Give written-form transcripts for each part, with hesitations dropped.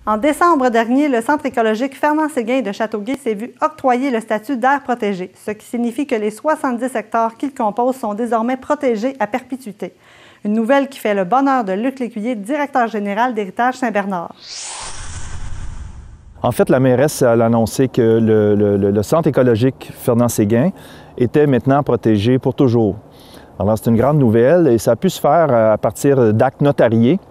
En décembre dernier, le Centre écologique Fernand-Séguin de Châteauguay s'est vu octroyer le statut d'aire protégée, ce qui signifie que les 70 hectares qu'il compose sont désormais protégés à perpétuité. Une nouvelle qui fait le bonheur de Luc Lécuyer, directeur général d'Héritage Saint-Bernard. En fait, la mairesse a annoncé que le Centre écologique Fernand-Séguin était maintenant protégé pour toujours. Alors, c'est une grande nouvelle et ça a pu se faire à partir d'actes notariés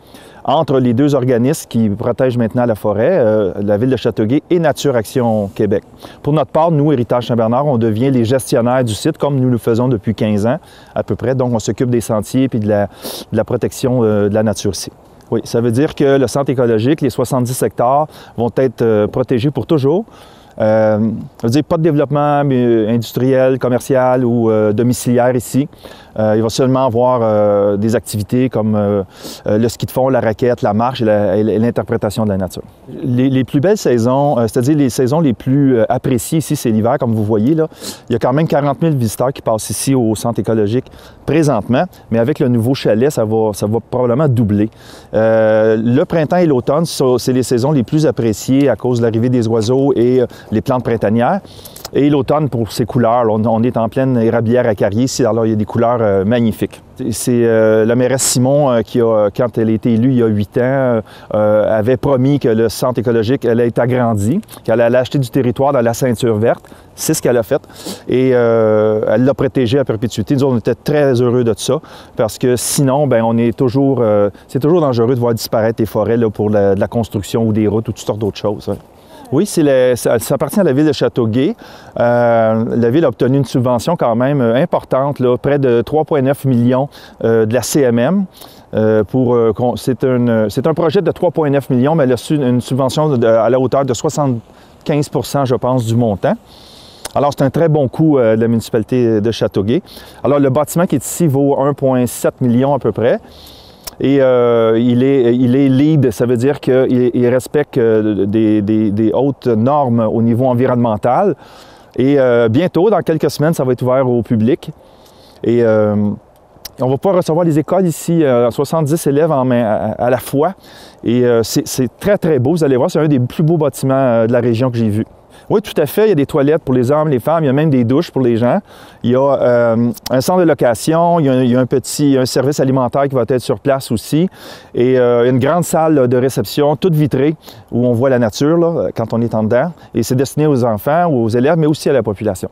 entre les deux organismes qui protègent maintenant la forêt, la Ville de Châteauguay et Nature Action Québec. Pour notre part, nous, Héritage Saint-Bernard, on devient les gestionnaires du site, comme nous le faisons depuis 15 ans à peu près. Donc, on s'occupe des sentiers et de la protection de la nature ici. Oui, ça veut dire que le centre écologique, les 70 hectares, vont être protégés pour toujours. Ça veut dire pas de développement industriel, commercial ou domiciliaire ici. Il va seulement avoir des activités comme le ski de fond, la raquette, la marche et l'interprétation de la nature. Les plus belles saisons, c'est-à-dire les saisons les plus appréciées ici, c'est l'hiver, comme vous voyez. Là. Il y a quand même 40 000 visiteurs qui passent ici au centre écologique présentement, mais avec le nouveau chalet, ça va probablement doubler. Le printemps et l'automne, c'est les saisons les plus appréciées à cause de l'arrivée des oiseaux et les plantes printanières. Et l'automne, pour ses couleurs, on est en pleine érablière acariée ici, alors il y a des couleurs magnifiques. C'est la mairesse Simon qui, quand elle a été élue il y a 8 ans, avait promis que le centre écologique allait être agrandi, qu'elle allait acheter du territoire dans la ceinture verte. C'est ce qu'elle a fait et elle l'a protégé à perpétuité. Nous, on était très heureux de ça parce que sinon, bien, on est toujours, c'est toujours dangereux de voir disparaître les forêts là, pour de la construction ou des routes ou toutes sortes d'autres choses. Hein. Oui, ça appartient à la Ville de Châteauguay. La Ville a obtenu une subvention quand même importante, là, près de 3,9 millions de la CMM. C'est un projet de 3,9 millions, mais elle a reçu une subvention à la hauteur de 75 %, je pense, du montant. Alors, c'est un très bon coup de la municipalité de Châteauguay. Alors, le bâtiment qui est ici vaut 1,7 million à peu près. Et il est LEED, ça veut dire qu'il respecte des hautes normes au niveau environnemental. Et bientôt, dans quelques semaines, ça va être ouvert au public. Et on va pouvoir recevoir les écoles ici, 70 élèves à la fois. Et c'est très, très beau. Vous allez voir, c'est un des plus beaux bâtiments de la région que j'ai vu. Oui, tout à fait. Il y a des toilettes pour les hommes, les femmes. Il y a même des douches pour les gens. Il y a un centre de location. Il y a un service alimentaire qui va être sur place aussi. Et une grande salle là, de réception, toute vitrée, où on voit la nature là, quand on est en dedans. Et c'est destiné aux enfants ou aux élèves, mais aussi à la population.